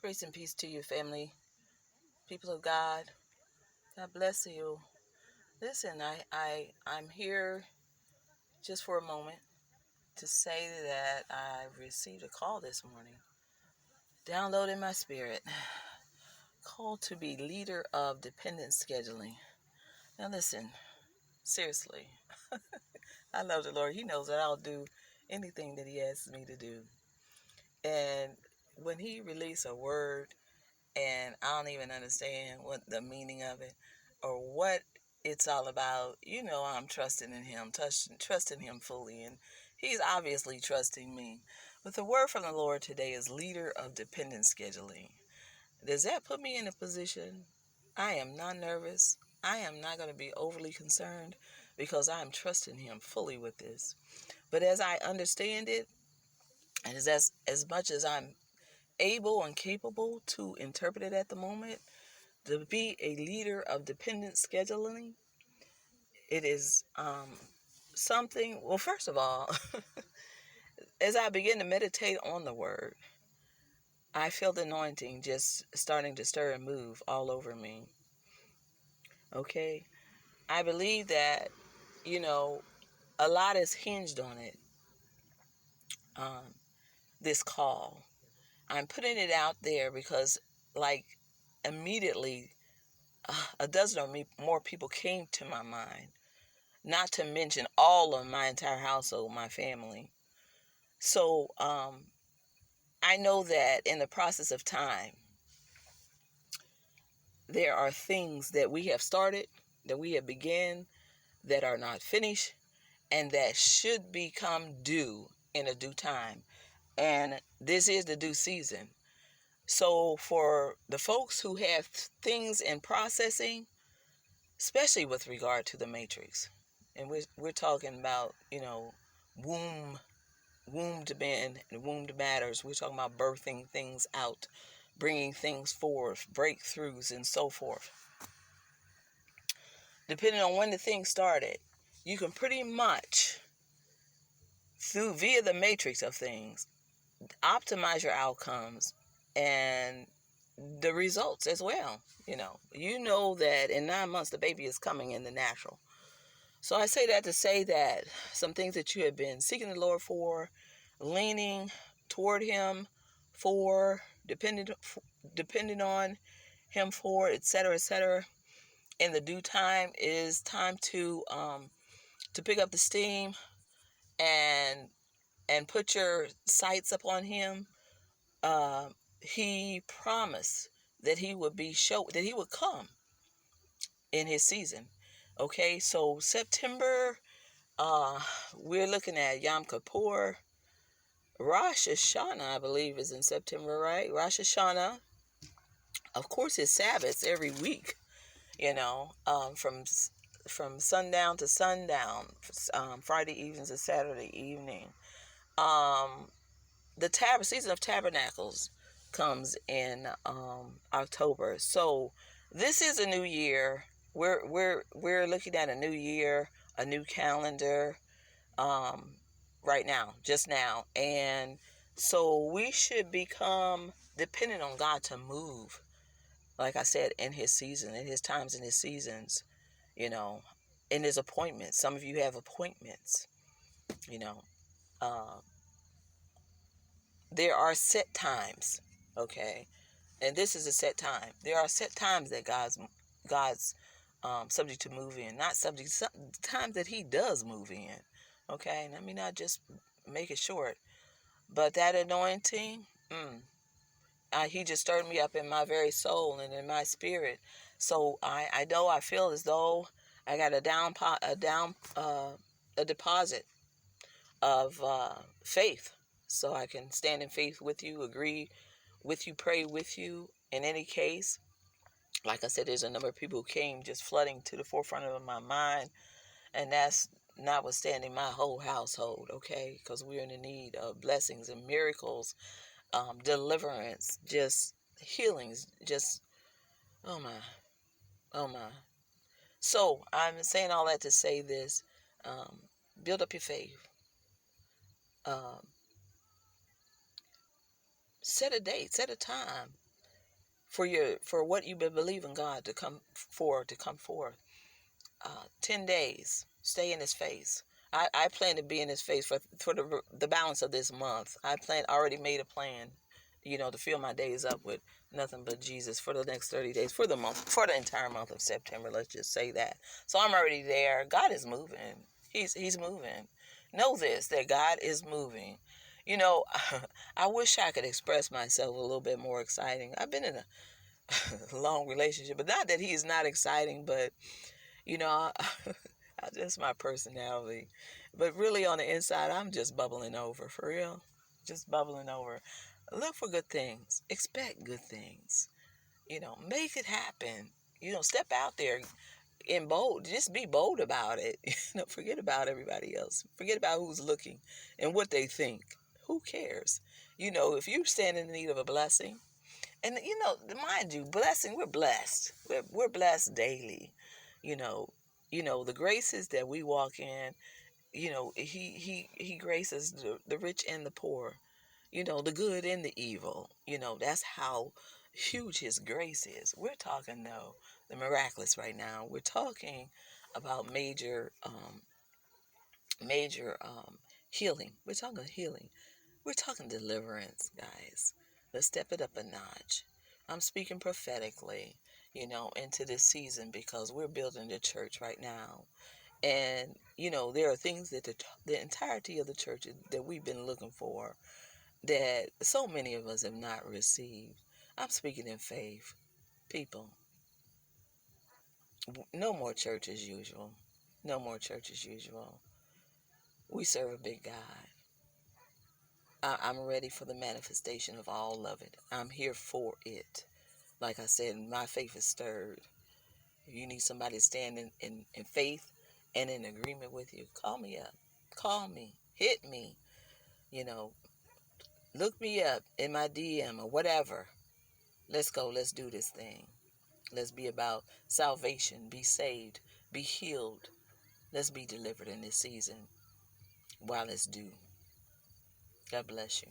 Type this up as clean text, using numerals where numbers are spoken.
Grace and peace to you, family, people of God. God bless you. Listen, I'm here just for a moment to say that I received a call this morning. Download in my spirit. Call to be leader of dependent scheduling. Now listen, seriously. I love the Lord. He knows that I'll do anything that He asks me to do. And when He released a word, and I don't even understand what the meaning of it or what it's all about, I'm trusting in Him, trusting Him fully, and He's obviously trusting me. But the word from the Lord today is leader of dependent scheduling. Does that put me in a position? I am not nervous. I am not going to be overly concerned because I am trusting Him fully with this. But as I understand it, and as much as I'm able and capable to interpret it at the moment, to be a leader of dependent scheduling, it is something. Well, first of all, as I begin to meditate on the word, I feel the anointing just starting to stir and move all over me. Okay, I believe that a lot is hinged on it. This call, I'm putting it out there because, like, immediately a dozen or more people came to my mind, not to mention all of my entire household, my family. So I know that in the process of time, there are things that we have started, that we have begun, that are not finished, and that should become due in a due time. And this is the due season. So for the folks who have things in processing, especially with regard to the matrix, and we're talking about, womb to men and womb to matters. We're talking about birthing things out, bringing things forth, breakthroughs, and so forth. Depending on when the thing started, you can pretty much, via the matrix of things, optimize your outcomes and the results as well. You know that in 9 months the baby is coming in the natural. So I say that to say that some things that you have been seeking the Lord for, leaning toward Him for, depending on Him for, etc., in the due time, is time to pick up the steam and put your sights upon Him. He promised that He would that He would come in His season. Okay, so September, we're looking at Yom Kippur. Rosh Hashanah, I believe, is in September, right? Rosh Hashanah, of course, it's Sabbaths every week. From sundown to sundown, Friday evenings to Saturday evening. The season of tabernacles comes in October. So this is a new year. We're looking at a new year, a new calendar, right now, just now. And so we should become dependent on God to move, like I said, in His season, in His times, in His seasons, in His appointments. Some of you have appointments, uh, there are set times, okay? And this is a set time. There are set times that God's subject to move in, not subject, times that He does move in, okay? Let me not just make it short. But that anointing, He just stirred me up in my very soul and in my spirit. So I know, I feel as though I got a deposit of faith, so I can stand in faith with you, agree with you, pray with you. In any case, like I said, there's a number of people who came just flooding to the forefront of my mind, and that's notwithstanding my whole household, okay? Because we're in the need of blessings and miracles, deliverance, just healings, just, oh my, oh my. So I'm saying all that to say this: build up your faith. Um, Set a date, set a time. for what you've been believing God to come forth. 10 days. Stay in his face. I plan to be in his face for the balance of this month. Already made a plan, to fill my days up with nothing but Jesus for the next 30 days, for the entire month of September. Let's just say that. So I'm already there. God is moving. He's moving. Know this, that God is moving. You know, I wish I could express myself a little bit more exciting. I've been in a long relationship, but not that he is not exciting, but just my personality. But really on the inside, I'm just bubbling over, for real. Just bubbling over. Look for good things. Expect good things. Make it happen. Step out there in bold. Just be bold about it. Forget about everybody else. Forget about who's looking and what they think. Who cares? If you stand in need of a blessing, and mind you, we're blessed. We're blessed daily. You know, the graces that we walk in, he graces the rich and the poor, the good and the evil. That's how huge his grace is. We're talking though the miraculous right now. We're talking about major healing. We're talking healing. We're talking deliverance, guys. Let's step it up a notch. I'm speaking prophetically, into this season, because we're building the church right now. And, there are things that the entirety of the church that we've been looking for that so many of us have not received. I'm speaking in faith. People, no more church as usual. No more church as usual. We serve a big God. I'm ready for the manifestation of all of it. I'm here for it. Like I said, my faith is stirred. If you need somebody to stand in faith and in agreement with you, call me up. Call me. Hit me. Look me up in my DM or whatever. Let's go. Let's do this thing. Let's be about salvation. Be saved. Be healed. Let's be delivered in this season while it's due. God bless you.